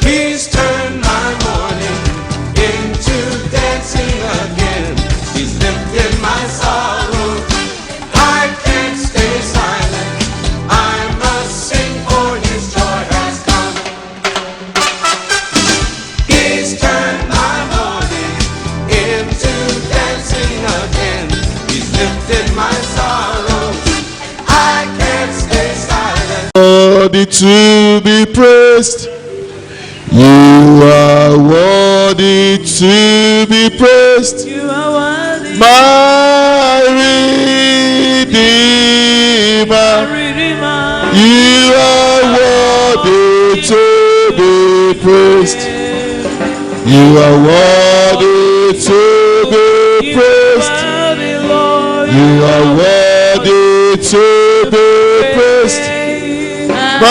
He's turned my mourning into dancing again. He's lifted my sorrow. I can't stay silent. I must sing, for his joy has come. He's turned my mourning into dancing again. He's lifted my sorrow. I can't stay silent. Worthy to be praised. You are worthy to be praised. You are worthy. My Redeemer. Redeemer. You are worthy to be praised. You are worthy to be praised. Worthy, Lord. You are worthy to be praised. My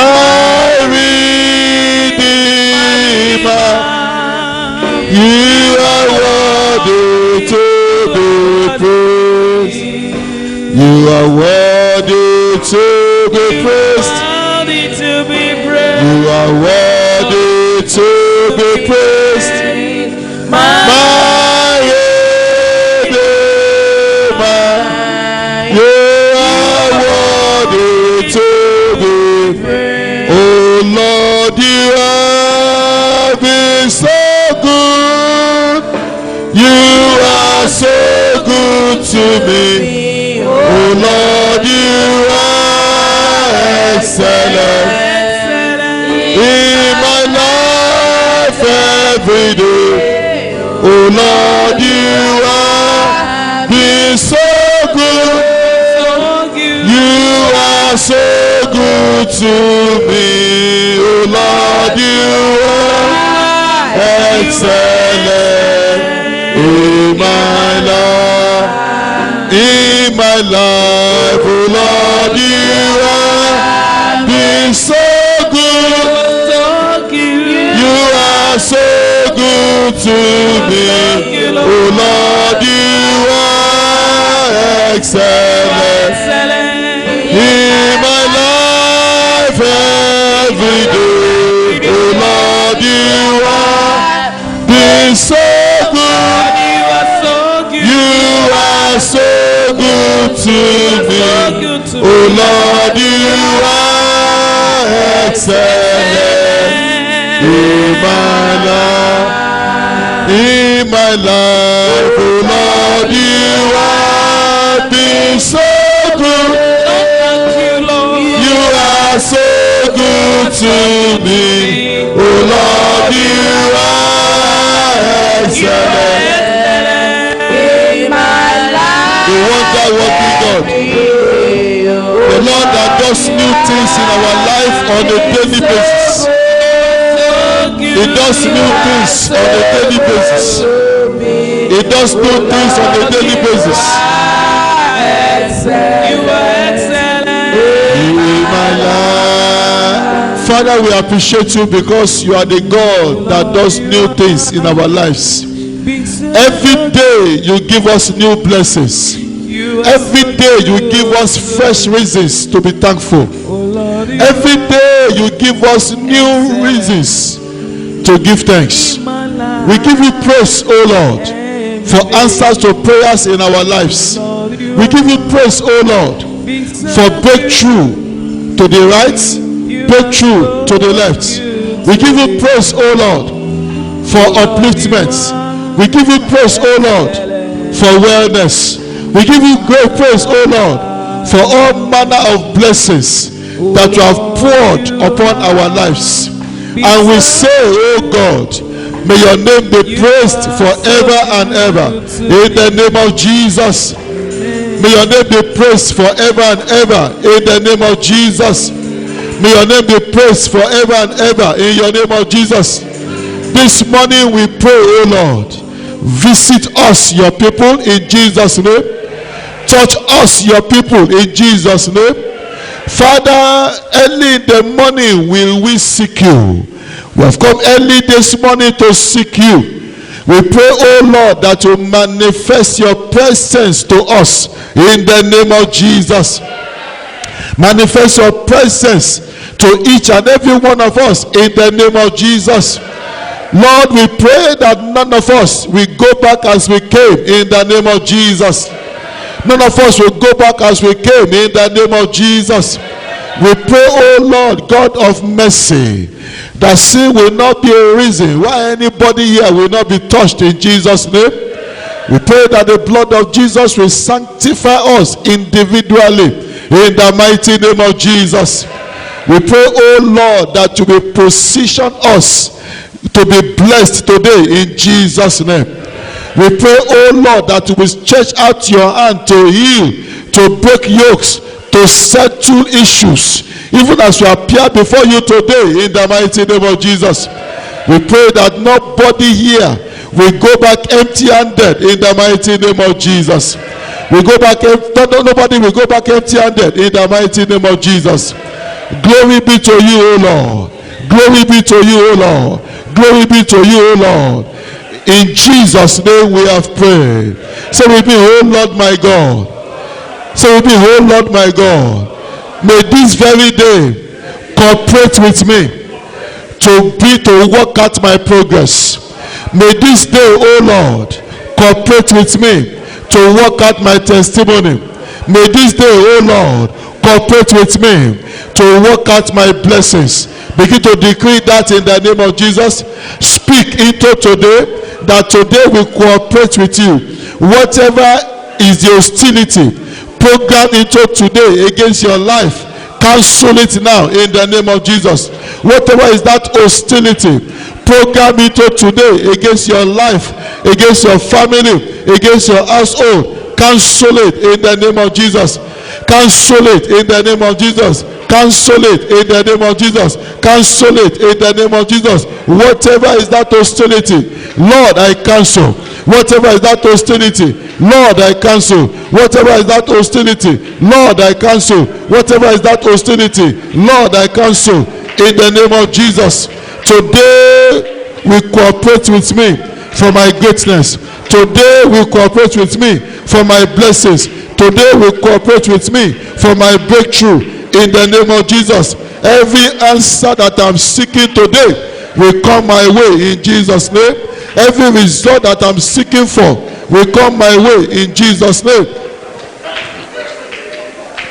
Redeemer. You are worthy to be praised. You are worthy to be praised. Worthy to be praised. You are worthy to be praised. My Redeemer. You are worthy to be praised. Oh Lord, you have been so good. You are so good to me. Oh Lord, you are excellent in my life every day. Oh Lord, you are been so good. You are so good to me. Oh Lord, you are excellent in my life. In my life, oh Lord, you are been so good. You are so good to me. Oh Lord, you are excellent in my life every day. Oh Lord, you are been so good. You are so good to me. Oh Lord, you are excellent in my life. In my life, oh Lord, you are been so good. You are so good to me. Oh Lord, you are excellent. The wonder working God. The Lord that does new things in our life on a daily basis. He does new things on a daily basis. He does new things on a daily basis. You are excellent. In my life. Father, we appreciate you because you are the God that does new things in our lives. Every day you give us new blessings. Every day you give us fresh reasons to be thankful. Every day you give us new reasons to give thanks. We give you praise, O Lord, for answers to prayers in our lives. We give you praise, O Lord, for breakthrough to the right, breakthrough to the left. We give you praise, O Lord, for upliftment. We give you praise, O Lord, for wellness. We give you great praise, O Lord, for all manner of blessings that you have poured upon our lives. And we say, O God, may your name be praised forever and ever. In the name of Jesus. May your name be praised forever and ever. In the name of Jesus. May your name be praised forever and ever. In your name of Jesus. This morning we pray, O Lord, visit us, your people, in Jesus' name. Touch us, your people, in Jesus' name. Father, early in the morning will we seek you. We have come early this morning to seek you. We pray, oh Lord, that you manifest your presence to us in the name of Jesus. Manifest your presence to each and every one of us in the name of Jesus. Lord, we pray that none of us will go back as we came in the name of Jesus. None of us will go back as we came in the name of Jesus. We pray, oh Lord, God of mercy, that sin will not be a reason why anybody here will not be touched in Jesus' name. We pray that the blood of Jesus will sanctify us individually in the mighty name of Jesus. We pray, oh Lord, that you will position us to be blessed today in Jesus' name. We pray, oh Lord, that you will stretch out your hand to heal, to break yokes, to settle issues, even as we appear before you today in the mighty name of Jesus. We pray that nobody here will go back empty-handed in the mighty name of Jesus. Nobody will go back empty-handed in the mighty name of Jesus. Glory be to you, O Lord. Glory be to you, O Lord. Glory be to you, O Lord. In Jesus' name we have prayed. So we be, oh Lord my God. So we be, oh Lord my God. May this very day cooperate with me to work out my progress. May this day, oh Lord, cooperate with me to work out my testimony. May this day, oh Lord, cooperate with me to work out my blessings. Begin to decree that in the name of Jesus. Speak into today, that today will cooperate with you. Whatever is the hostility programmed into today against your life, cancel it now in the name of Jesus. Whatever is that hostility programmed into today against your life, against your family, against your household, cancel it in the name of Jesus. Cancel it in the name of Jesus. Cancel it in the name of Jesus. Cancel it in the name of Jesus. Whatever is that hostility, Lord, I cancel. Whatever is that hostility, Lord, I cancel. Whatever is that hostility, Lord, I cancel. Whatever is that hostility, Lord, I cancel. In the name of Jesus. Today will cooperate with me for my greatness. Today will cooperate with me for my blessings. Today will cooperate with me for my breakthrough. In the name of Jesus. Every answer that I'm seeking today will come my way in Jesus' name. Every result that I'm seeking for will come my way in Jesus' name.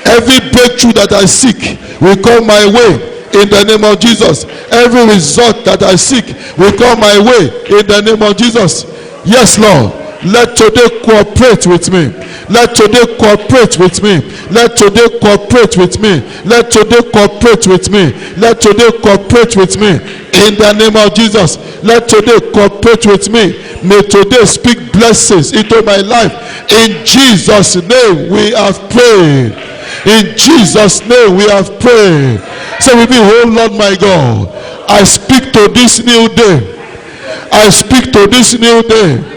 Every breakthrough that I seek will come my way in the name of Jesus. Every result that I seek will come my way in the name of Jesus. Yes, Lord. Let today cooperate with me. Let today cooperate with me. Let today cooperate with me. Let today cooperate with me. Let today cooperate with me. In the name of Jesus. Let today cooperate with me. May today speak blessings into my life. In Jesus' name we have prayed. In Jesus' name we have prayed. So we be, oh Lord my God, I speak to this new day. I speak to this new day.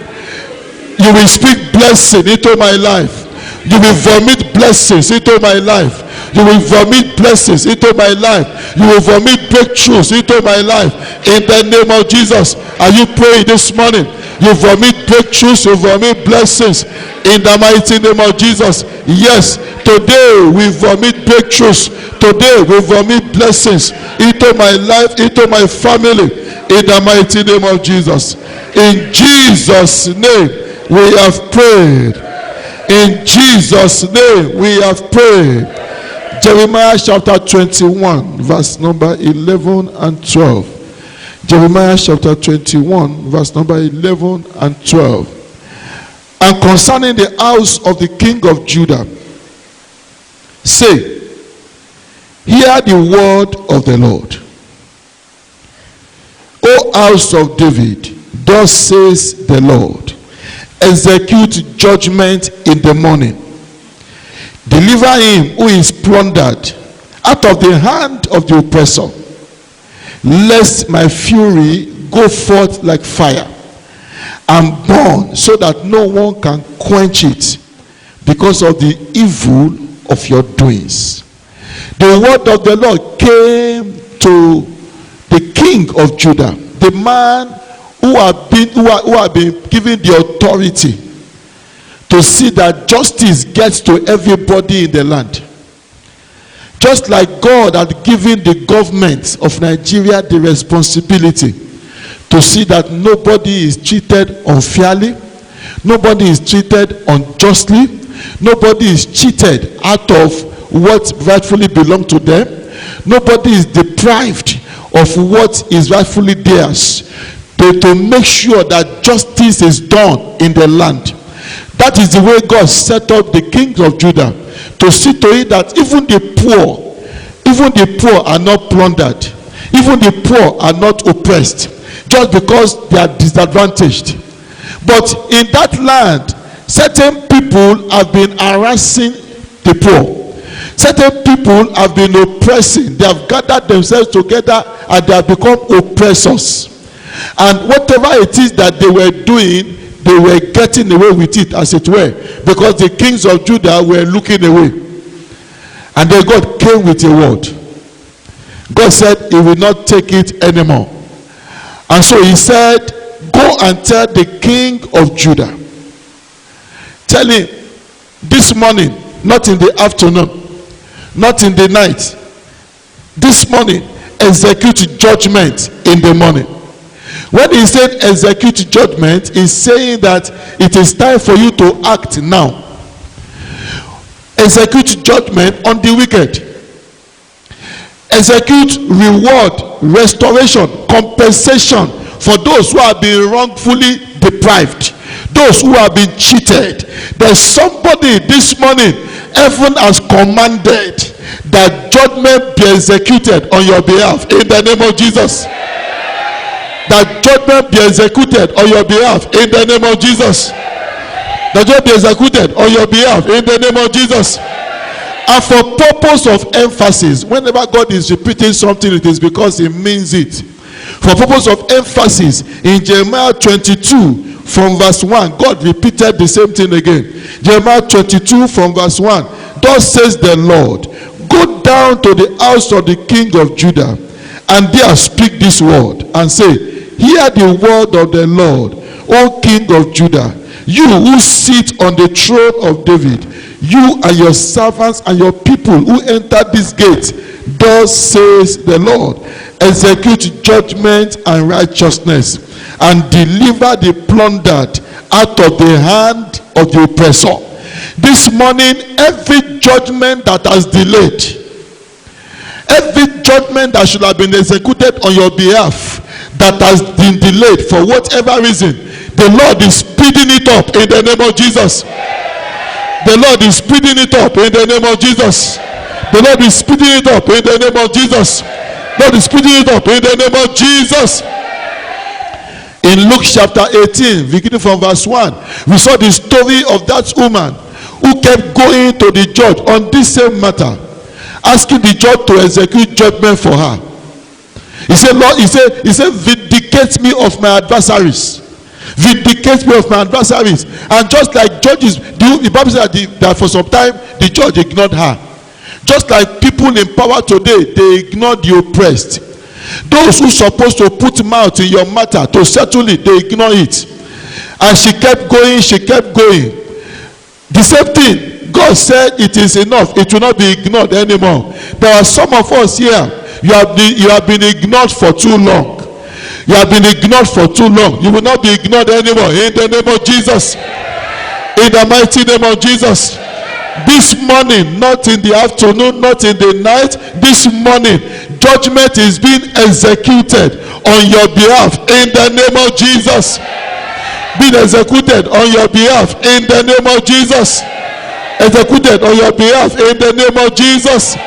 You will speak blessing into my life. You will vomit blessings into my life. You will vomit blessings into my life. You will vomit breakthroughs into my life. In the name of Jesus. Are you praying this morning? You vomit breakthroughs, you vomit blessings. In the mighty name of Jesus. Yes, today we vomit breakthroughs. Today we vomit blessings into my life, into my family. In the mighty name of Jesus. In Jesus' name we have prayed. In Jesus' name we have prayed. Jeremiah chapter 21, verse number 11 and 12. Jeremiah chapter 21, verse number 11 and 12. And concerning the house of the king of Judah, say, hear the word of the Lord. O house of David, thus says the Lord, execute judgment in the morning. Deliver him who is plundered out of the hand of the oppressor, lest my fury go forth like fire and burn, so that no one can quench it because of the evil of your doings. The word of the Lord came to the king of Judah, the man who have been given the authority to see that justice gets to everybody in the land. Just like God had given the government of Nigeria the responsibility to see that nobody is treated unfairly, nobody is treated unjustly, nobody is cheated out of what rightfully belongs to them, nobody is deprived of what is rightfully theirs, to make sure that justice is done in the land. That is the way God set up the kings of Judah, to see to it that even the poor are not plundered, even the poor are not oppressed, just because they are disadvantaged. But in that land, certain people have been harassing the poor. Certain people have been oppressing. They have gathered themselves together and they have become oppressors. And whatever it is that they were doing, they were getting away with it, as it were, because the kings of Judah were looking away. And then God came with a word. God said he will not take it anymore. And so he said, go and tell the king of Judah. Tell him, this morning, not in the afternoon, not in the night, this morning, execute judgment in the morning. When he said execute judgment, he's saying that it is time for you to act now. Execute judgment on the wicked. Execute reward, restoration, compensation for those who have been wrongfully deprived, those who have been cheated. There's somebody this morning, heaven has commanded that judgment be executed on your behalf in the name of Jesus. That judgment be executed on your behalf in the name of Jesus. That judgment be executed on your behalf in the name of Jesus. And for purpose of emphasis, whenever God is repeating something, it is because he means it. For purpose of emphasis, in Jeremiah 22 from verse 1, God repeated the same thing again. Jeremiah 22 from verse 1, thus says the Lord, go down to the house of the king of Judah, and there speak this word, and say, hear the word of the Lord, O king of Judah, you who sit on the throne of David, you and your servants and your people who enter this gate, thus says the Lord, execute judgment and righteousness, and deliver the plundered out of the hand of the oppressor. This morning, every judgment that has delayed, every judgment that should have been executed on your behalf, that has been delayed for whatever reason, the Lord is speeding it up in the name of Jesus. The Lord is speeding it up in the name of Jesus. The Lord is speeding it up in the name of Jesus. Lord is speeding it up in the name of Jesus. In Luke chapter 18, beginning from verse 1, we saw the story of that woman who kept going to the judge on this same matter, asking the judge to execute judgment for her. He said, Lord, he said, vindicate me of my adversaries. Vindicate me of my adversaries. And just like judges do, the Bible said that for some time the judge ignored her. Just like people in power today, they ignore the oppressed. Those who are supposed to put mouth in your matter to settle it, they ignore it. And she kept going, she kept going. The same thing, God said it is enough, it will not be ignored anymore. There are some of us here, you have been ignored for too long. You have been ignored for too long. You will not be ignored anymore in the name of Jesus. In the mighty name of Jesus. This morning, not in the afternoon, not in the night, this morning, judgment is being executed on your behalf in the name of Jesus. Being executed on your behalf in the name of Jesus. Executed on your behalf in the name of Jesus.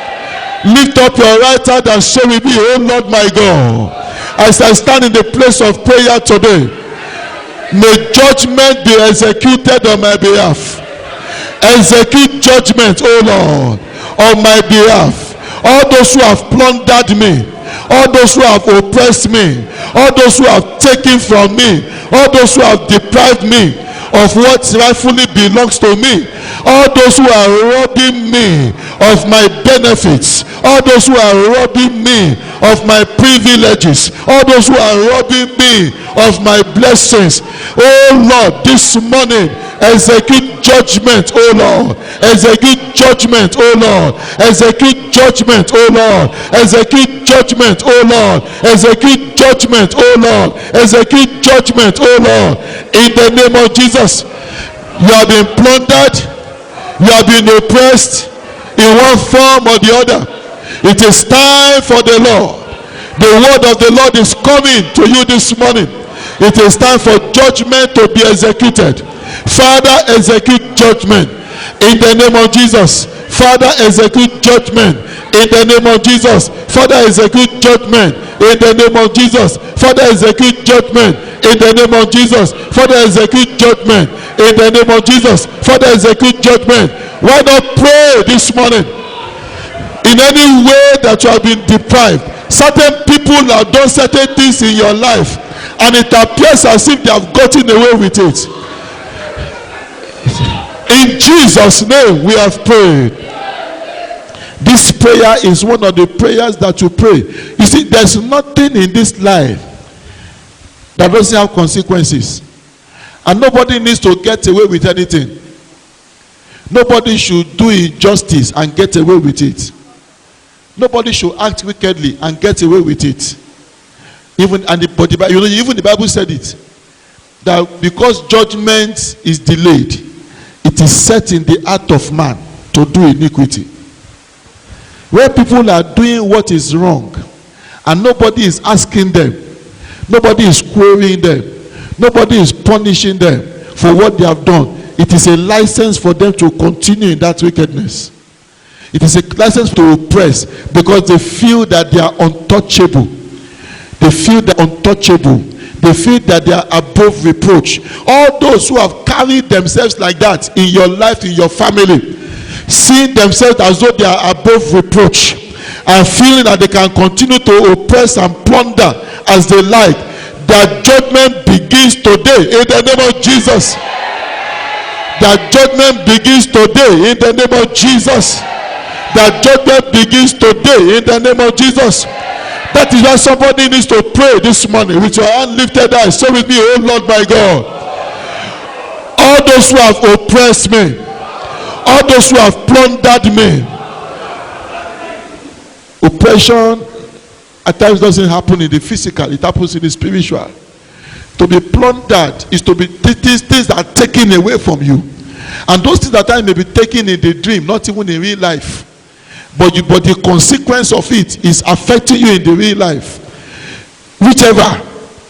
Lift up your right hand and say with me, oh Lord my God, as I stand in the place of prayer today, may judgment be executed on my behalf. Execute judgment, oh Lord, on my behalf. All those who have plundered me, all those who have oppressed me, all those who have taken from me, all those who have deprived me of what rightfully belongs to me, all those who are robbing me of my benefits, all those who are robbing me of my privileges, all those who are robbing me of my blessings, oh Lord, this morning execute judgment, oh Lord, execute judgment, oh Lord, execute judgment, oh Lord, execute judgment, oh Lord, execute judgment, oh Lord, execute judgment, oh Lord, in the name of Jesus. You have been plundered, you have been oppressed in one form or the other. It is time for the Lord. The word of the Lord is coming to you this morning. It is time for judgment to be executed. Father, execute judgment in the name of Jesus. Father, execute judgment in the name of Jesus. Father, execute judgment in the name of Jesus. Father, execute judgment in the name of Jesus. Father, execute judgment in the name of Jesus. Father, execute judgment. Why not pray this morning? In any way that you have been deprived, certain people have done certain things in your life, and it appears as if they have gotten away with it. In Jesus' name we have prayed. This prayer is one of the prayers that you pray. You see, there's nothing in this life that doesn't have consequences, and nobody needs to get away with anything. Nobody should do injustice and get away with it. Nobody should act wickedly and get away with it. Even the Bible said it, that because judgment is delayed, it is set in the heart of man to do iniquity. Where people are doing what is wrong and nobody is asking them, nobody is querying them, nobody is punishing them for what they have done, it is a license for them to continue in that wickedness. It is a license to oppress, because they feel that they are untouchable. They feel they're untouchable. They feel that they are above reproach. All those who have carried themselves like that in your life, in your family, seeing themselves as though they are above reproach and feeling that they can continue to oppress and plunder as they like, their judgment begins today in the name of Jesus. Their judgment begins today in the name of Jesus. That judgment begins today in the name of Jesus. That is why somebody needs to pray this morning with your hand lifted high. Say with me, oh Lord my God, all those who have oppressed me, all those who have plundered me. Oppression at times doesn't happen in the physical, it happens in the spiritual. To be plundered is to be things that are taken away from you, and those things that may be taken in the dream, not even in real life. But the consequence of it is affecting you in the real life. Whichever.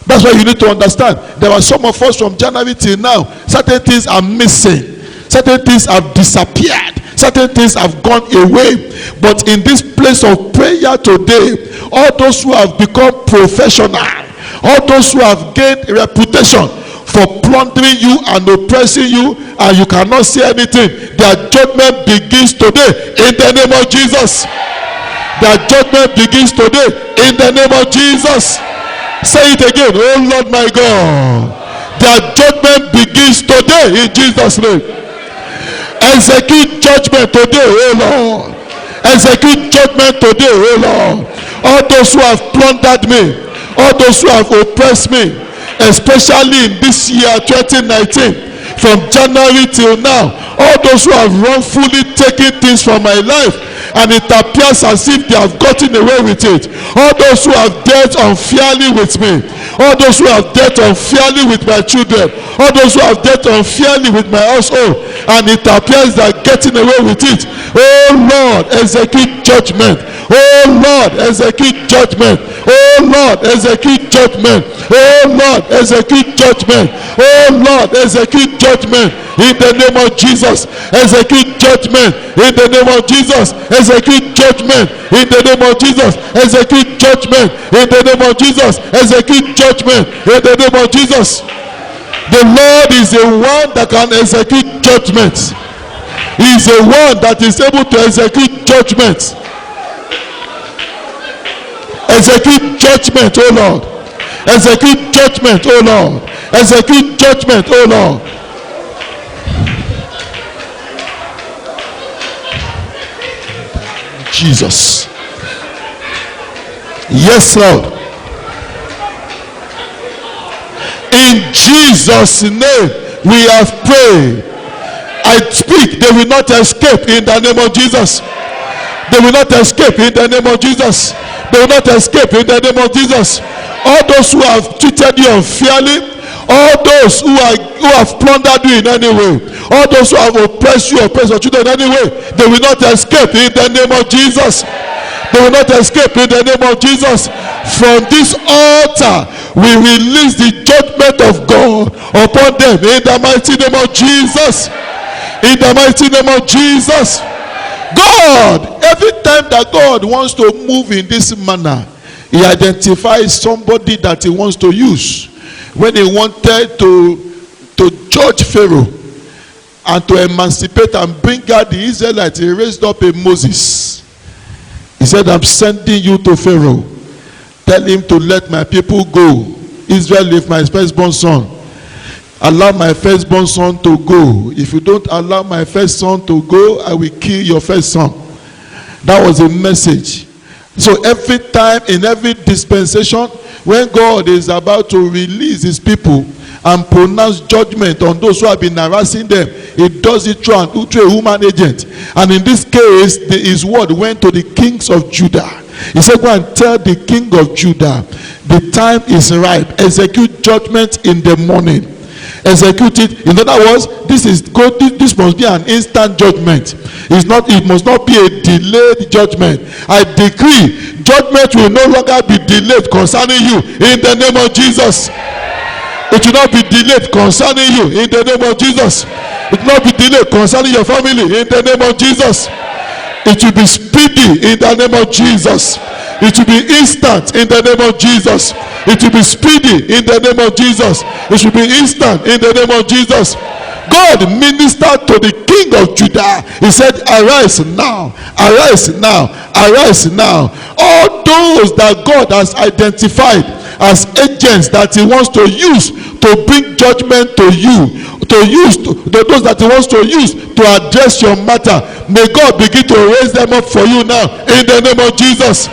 That's why you need to understand. There are some of us from January till now, certain things are missing. Certain things have disappeared. Certain things have gone away. But in this place of prayer today, all those who have become professional, all those who have gained a reputation for plundering you and oppressing you, and you cannot say anything, their judgment begins today in the name of Jesus. Their judgment begins today in the name of Jesus. Say it again, oh Lord my God, their judgment begins today in Jesus' name. Execute judgment today, oh Lord. Execute judgment today, oh Lord. All those who have plundered me, all those who have oppressed me, especially in this year 2019, from January till now, all those who have wrongfully taken things from my life, and it appears as if they have gotten away with it. All those who have dealt unfairly with me, all those who have dealt unfairly with my children, all those who have dealt unfairly with my household, and it appears they are getting away with it. Oh Lord, execute judgment. Oh Lord, execute judgment. Oh Lord, execute judgment. Oh Lord, execute judgment. Oh Lord, execute judgment in the name of Jesus. Execute judgment in the name of Jesus. Execute judgment in the name of Jesus. Execute judgment in the name of Jesus. Execute judgment in the name of Jesus. The Lord is the one that can execute judgment. He is the one that is able to execute judgment. Execute judgment, oh Lord. Execute judgment, oh Lord. Execute judgment, oh Lord. Jesus. Yes, Lord. In Jesus' name we have prayed. I speak, they will not escape in the name of Jesus. They will not escape in the name of Jesus. They will not escape in the name of Jesus. All those who have treated you unfairly, all those who have plundered you in any way, all those who have oppressed you, oppressed your children in any way, they will not escape in the name of Jesus. They will not escape in the name of Jesus. From this altar, we release the judgment of God upon them in the mighty name of Jesus. In the mighty name of Jesus. God, every time that God wants to move in this manner, he identifies somebody that he wants to use. When he wanted to judge Pharaoh and to emancipate and bring out the Israelites, he raised up a Moses. He said, I'm sending you to Pharaoh. Tell him to let my people go. Israel, leave my firstborn son. Allow my firstborn son to go. If you don't allow my first son to go, I will kill your first son. That was a message. So every time, in every dispensation, when God is about to release his people and pronounce judgment on those who have been harassing them, he does it through a human agent. And in this case, his word went to the kings of Judah. He said, go and tell the king of Judah, the time is ripe. Execute judgment in the morning. Execute it. In other words, this must be an instant judgment. It must not be a delayed judgment. I decree judgment will no longer be delayed concerning you in the name of Jesus. It will not be delayed concerning you in the name of Jesus. It will not be delayed concerning your family in the name of Jesus. It will be speedy in the name of Jesus. It will be instant in the name of Jesus. It will be speedy in the name of Jesus. It will be instant in the name of Jesus. God ministered to the king of Judah. He said, arise now, arise now, arise now. All those that God has identified as agents that he wants to use to bring judgment to you, those that he wants to use to address your matter, may God begin to raise them up for you now in the name of Jesus.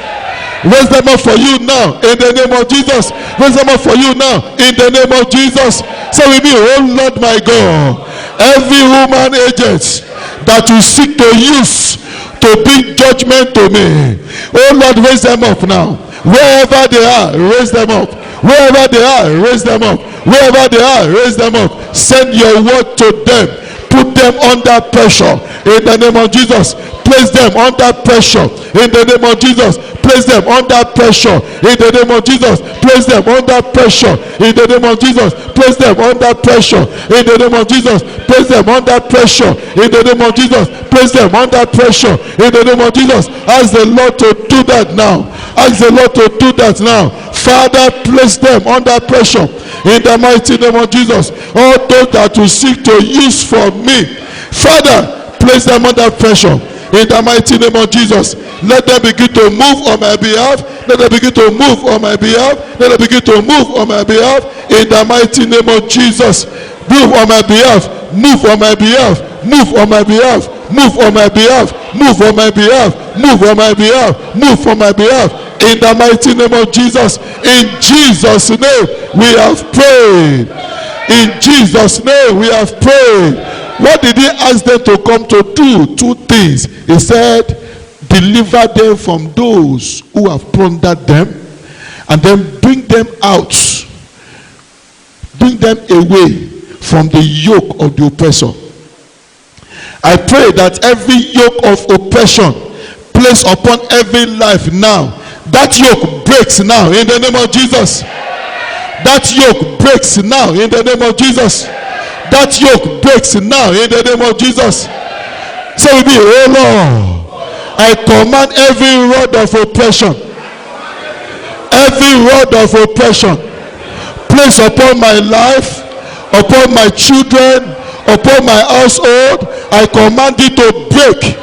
Raise them up for you now in the name of Jesus. Raise them up for you now in the name of Jesus. Say with me, oh Lord my God, every human agent that you seek to use to bring judgment to me, oh Lord, raise them up now. Wherever they are, raise them up. Wherever they are, raise them up. Wherever they are, raise them up. Send your word to them. Put them under pressure in the name of Jesus. Place them under pressure in the name of Jesus. Place them under pressure in the name of Jesus. Place them under pressure in the name of Jesus. Place them under pressure in the name of Jesus. Place them under pressure in the name of Jesus. Place them under pressure in the name of Jesus. Ask the Lord to do that now. Ask the Lord to do that now. Father, place them under pressure in the mighty name of Jesus. All those that you seek to use for me, Father, place them under pressure in the mighty name of Jesus. Let them begin to move on my behalf. Let them begin to move on my behalf. Let them begin to move on my behalf in the mighty name of Jesus. Move on my behalf. Move on my behalf. Move on my behalf. Move on my behalf. Move on my behalf. Move on my behalf. Move on my behalf in the mighty name of Jesus. In Jesus' name we have prayed. In Jesus' name we have prayed. What did he ask them to come to do? Two things. He said, deliver them from those who have plundered them, and then bring them out. Bring them away from the yoke of the oppressor. I pray that every yoke of oppression placed upon every life now, that yoke breaks now in the name of Jesus. That yoke breaks now in the name of Jesus. That yoke breaks now in the name of Jesus. Say with me, oh Lord, I command every rod of oppression, every rod of oppression placed upon my life, upon my children, upon my household, I command it to break.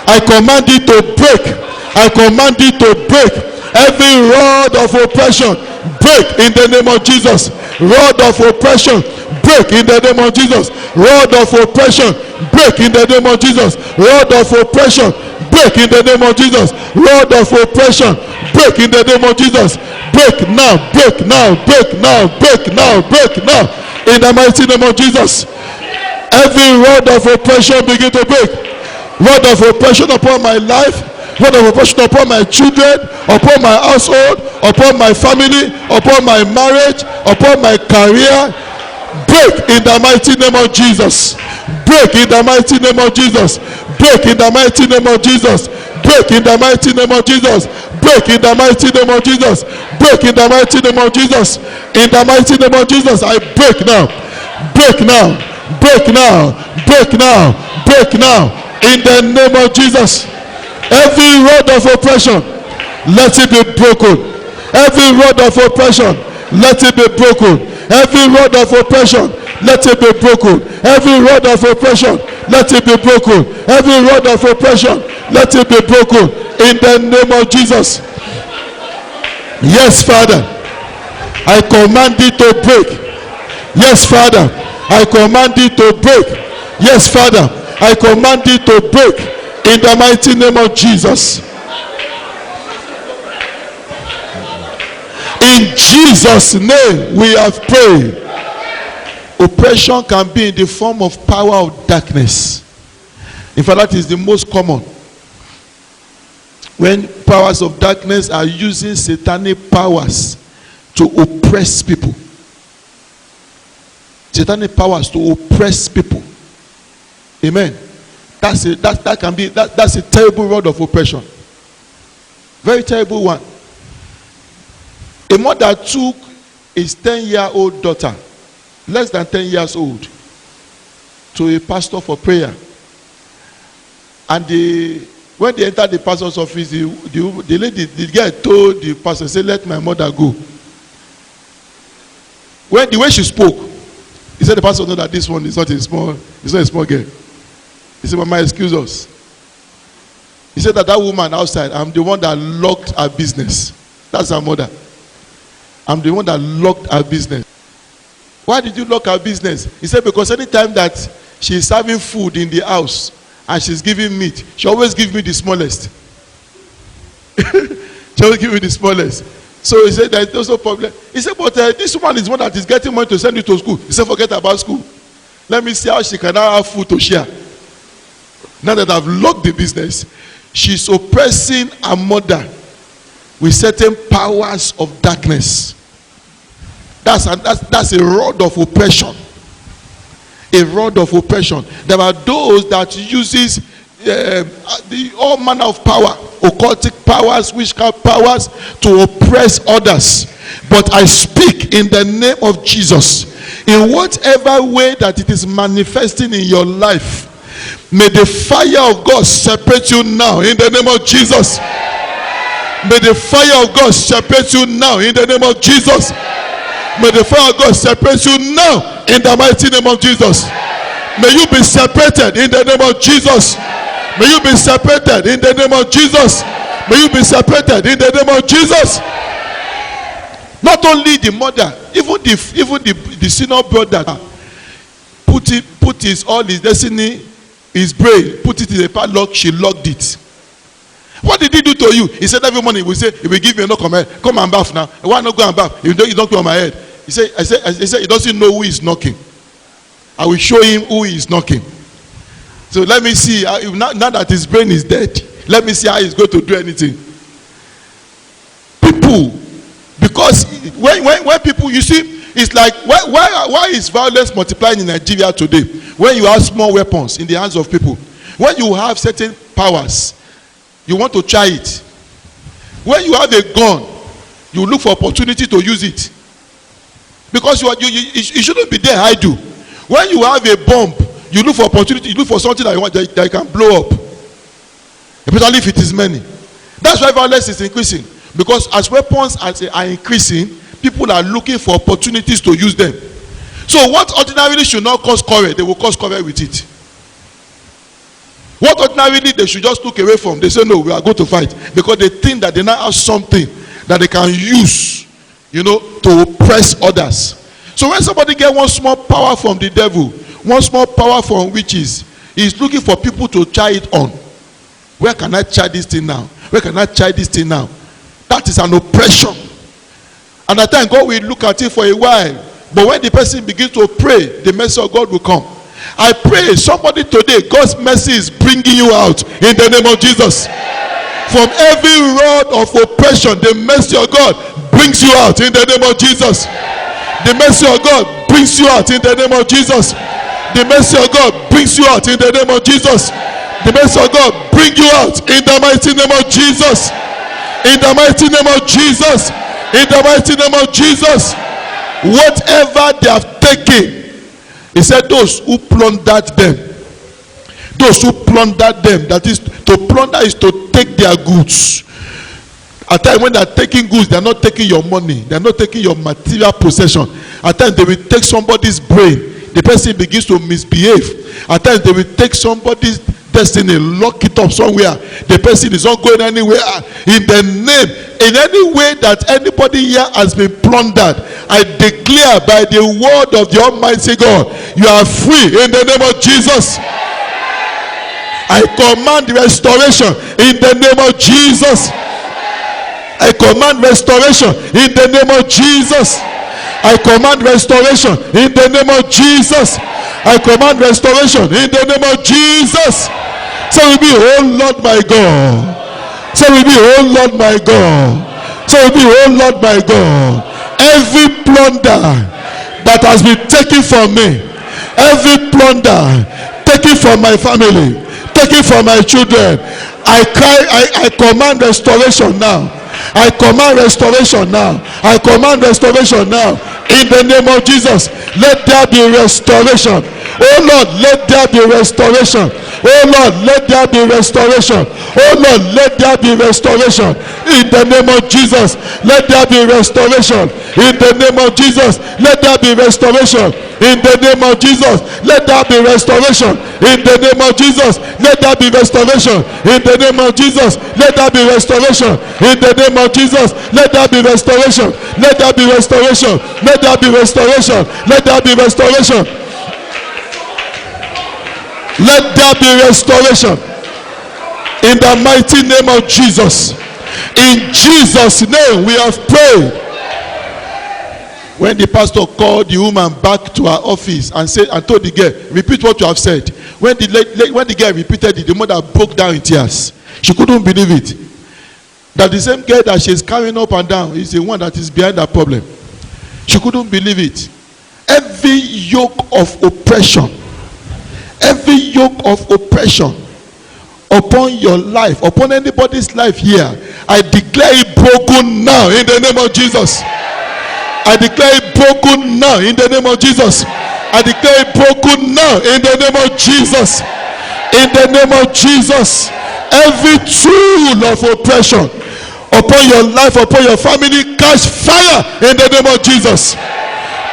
I command it to break. I command it to break. Every rod of oppression, break in the name of Jesus. Rod of oppression, break break in the name of Jesus. Rod of oppression, break in the name of Jesus. Rod of oppression, break in the name of Jesus. Rod of oppression, break in the name of Jesus. Break now, break now, break now, break now, break now. In the mighty name of Jesus. Every rod of oppression begin to break. Rod of oppression upon my life, rod of oppression upon my children, upon my household, upon my family, upon my marriage, upon my career. Break in the mighty name of Jesus. Break in the mighty name of Jesus. Break in the mighty name of Jesus. Break in the mighty name of Jesus. Break in the mighty name of Jesus. Break in the mighty name of Jesus. In the mighty name of Jesus, I break now. Break now. Break now. Break now. Break now. In the name of Jesus. Every rod of oppression, let it be broken. Every rod of oppression, let it be broken. Every rod of oppression, let it be broken. Every rod of oppression, let it be broken. Every rod of oppression, let it be broken. In the name of Jesus. Yes, Father. I command it to break. Yes, Father. I command it to break. Yes, Father. I command it to break. In the mighty name of Jesus. In Jesus' name we have prayed. Oppression can be in the form of power of darkness. In fact, that is the most common. When powers of darkness are using satanic powers to oppress people. Satanic powers to oppress people. Amen. That's a terrible rod of oppression. Very terrible one. A mother took his 10-year-old daughter, less than 10 years old, to a pastor for prayer. And when they entered the pastor's office, the girl told the pastor, say, let my mother go. When the way she spoke, he said the pastor know that this one is not a small girl. He said, Mama, excuse us. He said that woman outside, I'm the one that locked her business. That's her mother. I'm the one that locked her business. Why did you lock her business? He said, because anytime that she's serving food in the house and she's giving meat, she always gives me the smallest. She always gives me the smallest. So he said, there's no problem. He said, but this woman is one that is getting money to send you to school. He said, forget about school. Let me see how she can now have food to share. Now that I've locked the business, she's oppressing her mother with certain powers of darkness. That's a rod of oppression. A rod of oppression. There are those that uses all manner of power, occultic powers, witchcraft powers to oppress others. But I speak in the name of Jesus, in whatever way that it is manifesting in your life, may the fire of God separate you now in the name of Jesus. May the fire of God separate you now in the name of Jesus. May the fire of God separate you now in the mighty name of Jesus. May you be separated in the name of Jesus. May you be separated in the name of Jesus. May you be separated in the name of Jesus. Not only the mother, even the senior brother put all his destiny, his brain, put it in a padlock, she locked it. What did he do to you? He said every morning he will say, he will give me a knock on my head. Come and bath now. Why not go and bath? You don't go on my head. He said he doesn't know who is knocking. I will show him who is knocking. So let me see, now that his brain is dead, let me see how he's going to do anything. People, because when people, you see, it's like, why is violence multiplying in Nigeria today? When you have small weapons in the hands of people, when you have certain powers, you want to try it. When you have a gun, you look for opportunity to use it. Because you shouldn't be there idle. When you have a bomb, you look for opportunity, you look for something that you want that can blow up. Especially if it is many. That's why violence is increasing. Because as weapons are increasing, people are looking for opportunities to use them. So what ordinarily should not cause quarrel, they will cause quarrel with it. What ordinarily they should just look away from, they say no, we are going to fight. Because they think that they now have something that they can use, to oppress others. So when somebody get one small power from the devil, one small power from witches, he's looking for people to try it on. Where can I try this thing now? Where can I try this thing now? That is an oppression. And at times God will look at it for a while. But when the person begins to pray, the mercy of God will come. I pray somebody today, God's mercy is bringing you out in the name of Jesus. From every rod of oppression, the mercy of God brings you out in the name of Jesus. The mercy of God brings you out in the name of Jesus. The mercy of God brings you out in the name of Jesus. The mercy of God bring you out in the mighty name of Jesus. In the mighty name of Jesus. In the mighty name of Jesus. Whatever they have taken, he said those who plundered them. Those who plundered them, that is, to plunder is to take their goods. At times when they are taking goods, they are not taking your money. They are not taking your material possession. At times they will take somebody's brain. The person begins to misbehave. At times they will take somebody's destiny, lock it up somewhere. The person is not going anywhere. In the name, in any way that anybody here has been plundered, I declare by the word of the Almighty God, you are free in the name of Jesus. I command restoration in the name of Jesus. I command restoration in the name of Jesus. I command restoration in the name of Jesus. I command restoration in the name of Jesus. So we be, oh Lord my God. So we be, oh Lord my God. So we be, oh Lord my God. Every plunder that has been taken from me, every plunder taken from my family, taken from my children, I command restoration now. I command restoration now. I command restoration now. In the name of Jesus, let there be restoration. Oh Lord, let there be restoration. Oh Lord, let there be restoration. Oh Lord, let there be restoration. In the name of Jesus, let there be restoration. In the name of Jesus, let there be restoration. In the name of Jesus, let there be restoration. In the name of Jesus, let there be restoration. In the name of Jesus, let there be restoration. In the name of Jesus, let there be restoration. Let there be restoration. Let there be restoration. Let there be restoration. Let there be restoration. In the mighty name of Jesus. In Jesus' name we have prayed. When the pastor called the woman back to her office and said, and told the girl, repeat what you have said. When the girl repeated it, the mother broke down in tears. She couldn't believe it. That the same girl that she's carrying up and down is the one that is behind that problem. She couldn't believe it. Every yoke of oppression, every yoke of oppression upon your life, upon anybody's life here, I declare it broken now in the name of Jesus. I declare it broken now in the name of Jesus. I declare it broken now in the name of Jesus. In the name of Jesus. Every tool of oppression upon your life, upon your family, catch fire in the name of Jesus.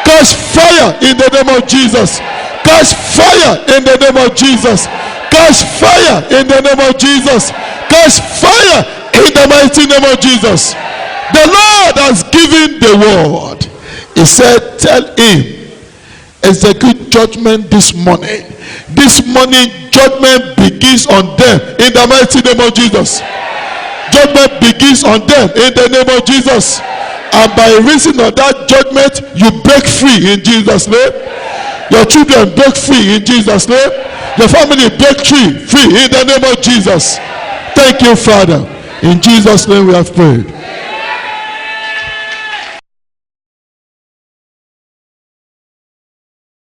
Catch fire in the name of Jesus. Catch fire in the name of Jesus. Catch fire in the name of Jesus. Catch fire in the mighty name of Jesus. The Lord has given the word. He said, tell him, execute judgment this morning. This morning, judgment begins on them in the mighty name of Jesus. Judgment begins on them in the name of Jesus. And by reason of that judgment, you break free in Jesus' name. Your children break free in Jesus' name. Your family break free in the name of Jesus. Thank you, Father. In Jesus' name we have prayed.